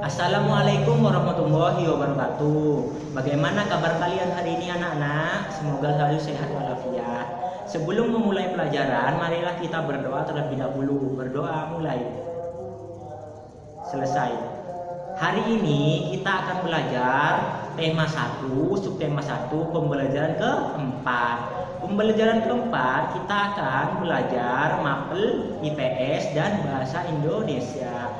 Assalamualaikum warahmatullahi wabarakatuh. Bagaimana kabar kalian hari ini anak-anak? Semoga selalu sehat walafiat. Sebelum memulai pelajaran, marilah kita berdoa terlebih dahulu. Berdoa mulai. Selesai. Hari ini kita akan belajar tema 1, subtema 1, pembelajaran keempat. Pembelajaran keempat kita akan belajar mapel, IPS, dan bahasa Indonesia.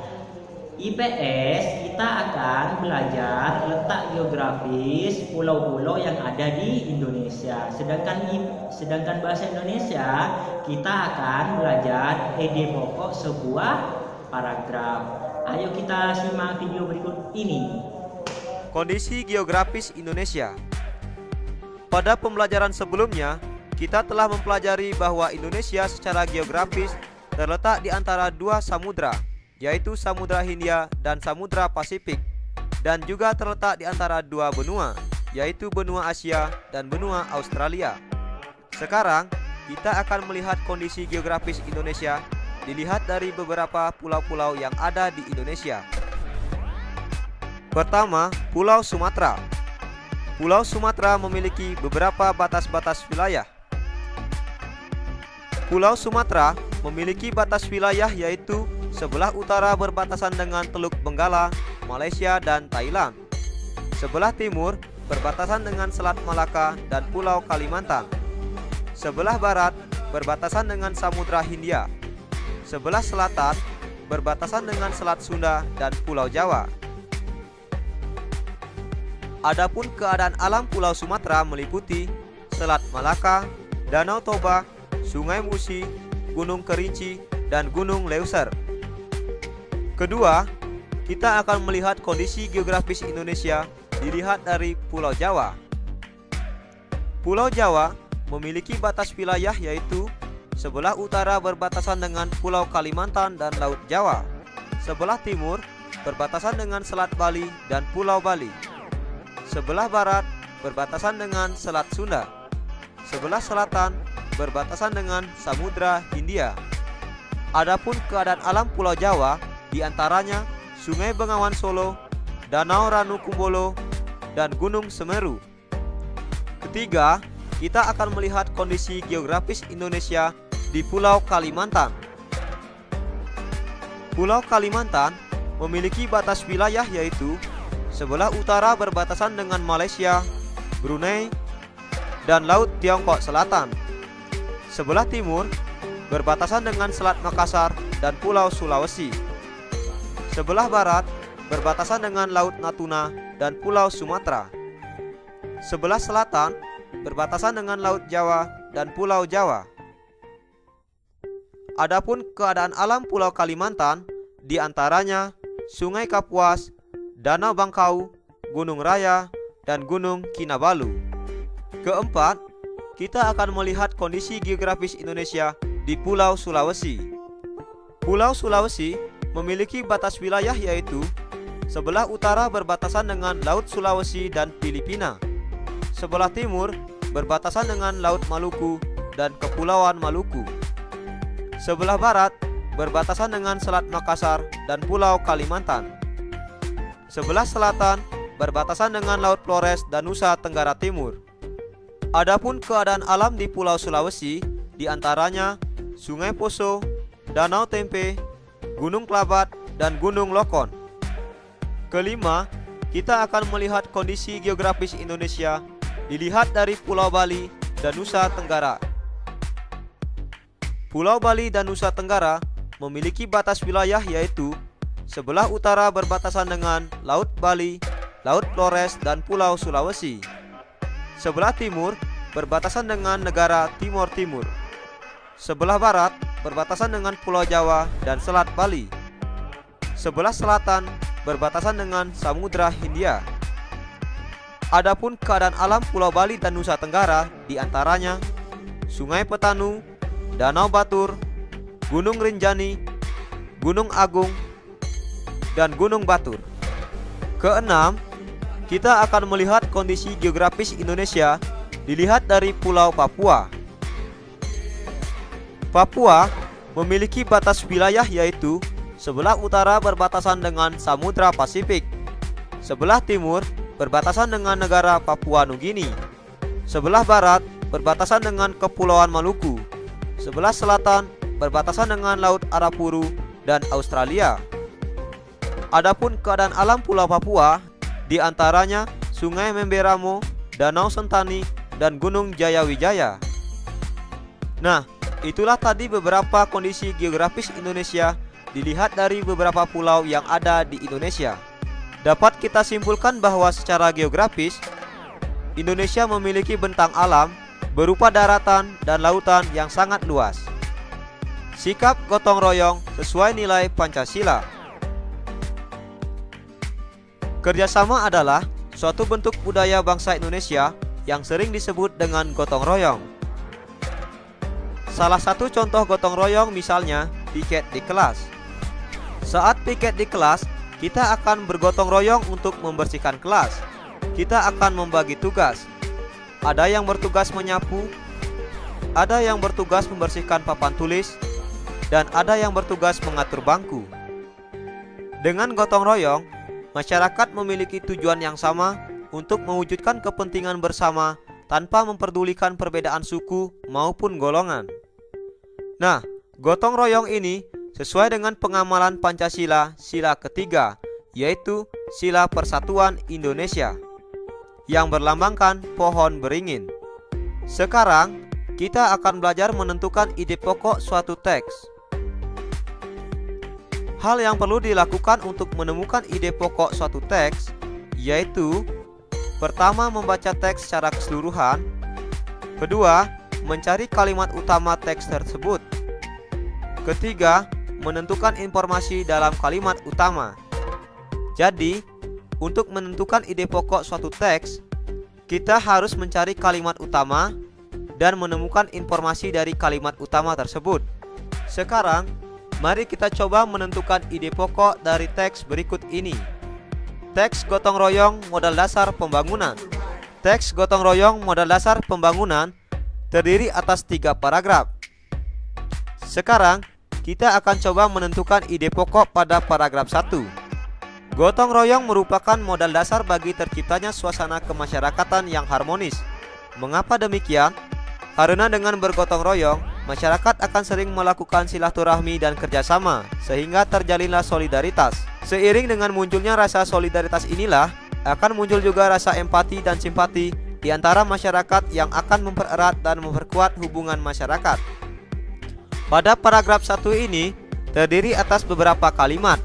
IPS kita akan belajar letak geografis pulau-pulau yang ada di Indonesia. Sedangkan bahasa Indonesia kita akan belajar ide pokok sebuah paragraf. Ayo kita simak video berikut ini. Kondisi geografis Indonesia. Pada pembelajaran sebelumnya, kita telah mempelajari bahwa Indonesia secara geografis terletak di antara dua samudra, yaitu Samudra Hindia dan Samudra Pasifik, dan juga terletak di antara dua benua, yaitu benua Asia dan benua Australia. Sekarang, kita akan melihat kondisi geografis Indonesia dilihat dari beberapa pulau-pulau yang ada di Indonesia. Pertama, Pulau Sumatera. Pulau Sumatera memiliki beberapa batas-batas wilayah. Pulau Sumatera memiliki batas wilayah yaitu sebelah utara berbatasan dengan Teluk Benggala, Malaysia dan Thailand. Sebelah timur berbatasan dengan Selat Malaka dan Pulau Kalimantan. Sebelah barat berbatasan dengan Samudra Hindia. Sebelah selatan berbatasan dengan Selat Sunda dan Pulau Jawa. Adapun keadaan alam Pulau Sumatera meliputi Selat Malaka, Danau Toba, Sungai Musi, Gunung Kerinci, dan Gunung Leuser. Kedua, kita akan melihat kondisi geografis Indonesia dilihat dari Pulau Jawa. Pulau Jawa memiliki batas wilayah yaitu sebelah utara berbatasan dengan Pulau Kalimantan dan Laut Jawa. Sebelah timur berbatasan dengan Selat Bali dan Pulau Bali. Sebelah barat berbatasan dengan Selat Sunda. Sebelah selatan berbatasan dengan Samudra Hindia. Adapun keadaan alam Pulau Jawa di antaranya Sungai Bengawan Solo, Danau Ranu Kumbolo, dan Gunung Semeru. Ketiga, kita akan melihat kondisi geografis Indonesia di Pulau Kalimantan. Pulau Kalimantan memiliki batas wilayah yaitu sebelah utara berbatasan dengan Malaysia, Brunei, dan Laut Tiongkok Selatan. Sebelah timur berbatasan dengan Selat Makassar dan Pulau Sulawesi. Sebelah barat berbatasan dengan Laut Natuna dan Pulau Sumatera. Sebelah selatan berbatasan dengan Laut Jawa dan Pulau Jawa. Adapun keadaan alam Pulau Kalimantan di antaranya Sungai Kapuas, Danau Bangkau, Gunung Raya, dan Gunung Kinabalu. Keempat, kita akan melihat kondisi geografis Indonesia di Pulau Sulawesi. Pulau Sulawesi memiliki batas wilayah yaitu sebelah utara berbatasan dengan Laut Sulawesi dan Filipina. Sebelah timur berbatasan dengan Laut Maluku dan Kepulauan Maluku. Sebelah barat berbatasan dengan Selat Makassar dan Pulau Kalimantan. Sebelah selatan berbatasan dengan Laut Flores dan Nusa Tenggara Timur. Adapun keadaan alam di Pulau Sulawesi di antaranya Sungai Poso, Danau Tempe, Gunung Klabat, dan Gunung Lokon. Kelima, kita akan melihat kondisi geografis Indonesia dilihat dari Pulau Bali dan Nusa Tenggara. Pulau Bali dan Nusa Tenggara memiliki batas wilayah yaitu sebelah utara berbatasan dengan Laut Bali, Laut Flores, dan Pulau Sulawesi. Sebelah timur berbatasan dengan negara Timor Timur. Sebelah barat berbatasan dengan Pulau Jawa dan Selat Bali. Sebelah selatan berbatasan dengan Samudra Hindia. Adapun keadaan alam Pulau Bali dan Nusa Tenggara di antaranya Sungai Petanu, Danau Batur, Gunung Rinjani, Gunung Agung, dan Gunung Batur. Keenam, kita akan melihat kondisi geografis Indonesia dilihat dari Pulau Papua. Papua memiliki batas wilayah yaitu Sebelah utara berbatasan dengan Samudra Pasifik. Sebelah timur berbatasan dengan negara Papua Nugini. Sebelah barat berbatasan dengan Kepulauan Maluku. Sebelah selatan berbatasan dengan Laut Arafuru dan Australia. Adapun keadaan alam Pulau Papua, di antaranya Sungai Memberamo, Danau Sentani, dan Gunung Jayawijaya. Nah, itulah tadi beberapa kondisi geografis Indonesia dilihat dari beberapa pulau yang ada di Indonesia. Dapat kita simpulkan bahwa secara geografis, Indonesia memiliki bentang alam berupa daratan dan lautan yang sangat luas. Sikap gotong royong sesuai nilai Pancasila. Kerjasama adalah suatu bentuk budaya bangsa Indonesia yang sering disebut dengan gotong royong. Salah satu contoh gotong royong misalnya piket di kelas. Saat piket di kelas, kita akan bergotong royong untuk membersihkan kelas. Kita akan membagi tugas. Ada yang bertugas menyapu, ada yang bertugas membersihkan papan tulis, dan ada yang bertugas mengatur bangku. Dengan gotong royong, masyarakat memiliki tujuan yang sama untuk mewujudkan kepentingan bersama tanpa memperdulikan perbedaan suku maupun golongan. Nah, gotong royong ini sesuai dengan pengamalan Pancasila sila ketiga, yaitu Sila Persatuan Indonesia, yang berlambangkan pohon beringin. Sekarang, kita akan belajar menentukan ide pokok suatu teks. Hal yang perlu dilakukan untuk menemukan ide pokok suatu teks, yaitu pertama, membaca teks secara keseluruhan. Kedua, mencari kalimat utama teks tersebut. Ketiga, menentukan informasi dalam kalimat utama. Jadi, untuk menentukan ide pokok suatu teks, kita harus mencari kalimat utama dan menemukan informasi dari kalimat utama tersebut. Sekarang, mari kita coba menentukan ide pokok dari teks berikut ini. Teks gotong royong modal dasar pembangunan. Teks gotong royong modal dasar pembangunan terdiri atas 3 paragraf. Sekarang, kita akan coba menentukan ide pokok pada paragraf 1. Gotong royong merupakan modal dasar bagi terciptanya suasana kemasyarakatan yang harmonis. Mengapa demikian? Karena dengan bergotong royong, masyarakat akan sering melakukan silaturahmi dan kerjasama, sehingga terjalinlah solidaritas. Seiring dengan munculnya rasa solidaritas inilah, akan muncul juga rasa empati dan simpati di antara masyarakat yang akan mempererat dan memperkuat hubungan masyarakat. Pada paragraf 1 ini terdiri atas beberapa kalimat.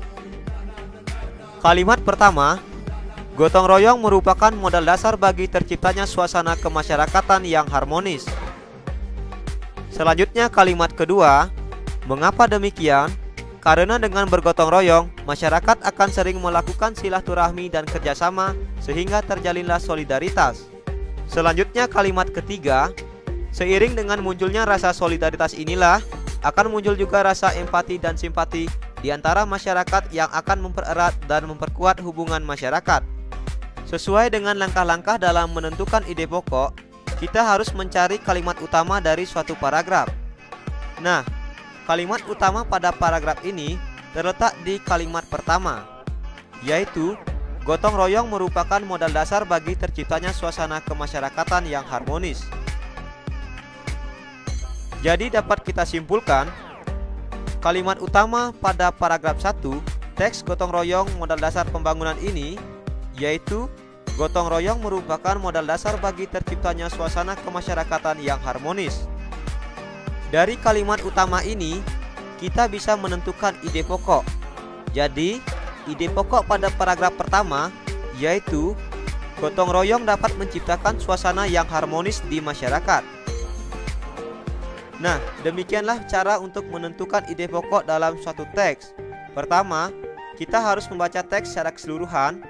Kalimat pertama, gotong royong merupakan modal dasar bagi terciptanya suasana kemasyarakatan yang harmonis. Selanjutnya kalimat kedua, mengapa demikian? Karena dengan bergotong royong, masyarakat akan sering melakukan silaturahmi dan kerjasama sehingga terjalinlah solidaritas. Selanjutnya kalimat ketiga, seiring dengan munculnya rasa solidaritas inilah, akan muncul juga rasa empati dan simpati di antara masyarakat yang akan mempererat dan memperkuat hubungan masyarakat. Sesuai dengan langkah-langkah dalam menentukan ide pokok, kita harus mencari kalimat utama dari suatu paragraf. Nah, kalimat utama pada paragraf ini terletak di kalimat pertama, yaitu gotong royong merupakan modal dasar bagi terciptanya suasana kemasyarakatan yang harmonis. Jadi dapat kita simpulkan, kalimat utama pada paragraf 1 teks gotong royong modal dasar pembangunan ini, yaitu gotong royong merupakan modal dasar bagi terciptanya suasana kemasyarakatan yang harmonis. Dari kalimat utama ini, kita bisa menentukan ide pokok. Jadi, ide pokok pada paragraf pertama, yaitu gotong royong dapat menciptakan suasana yang harmonis di masyarakat. Nah, demikianlah cara untuk menentukan ide pokok dalam suatu teks. Pertama, kita harus membaca teks secara keseluruhan.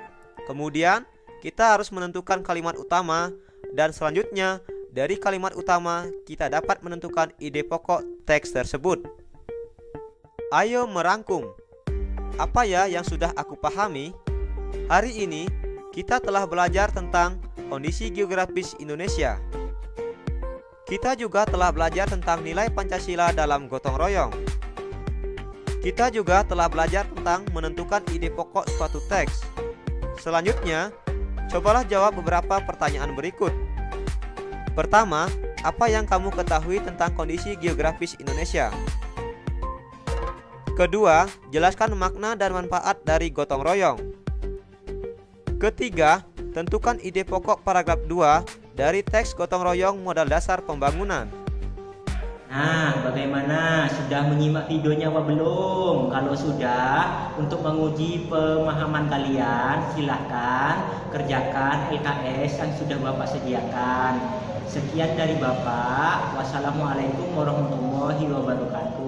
Kemudian, kita harus menentukan kalimat utama. Dan selanjutnya, dari kalimat utama, kita dapat menentukan ide pokok teks tersebut. Ayo merangkum. Apa ya yang sudah aku pahami? Hari ini, kita telah belajar tentang kondisi geografis Indonesia. Kita juga telah belajar tentang nilai Pancasila dalam gotong royong. Kita juga telah belajar tentang menentukan ide pokok suatu teks. Selanjutnya, cobalah jawab beberapa pertanyaan berikut. Pertama, apa yang kamu ketahui tentang kondisi geografis Indonesia? Kedua, jelaskan makna dan manfaat dari gotong royong. Ketiga, tentukan ide pokok paragraf 2 dari teks gotong royong modal dasar pembangunan. Nah, bagaimana? Sudah menyimak videonya apa belum? Kalau sudah, untuk menguji pemahaman kalian, silahkan kerjakan LKS yang sudah Bapak sediakan. Sekian dari Bapak. Wassalamualaikum warahmatullahi wabarakatuh.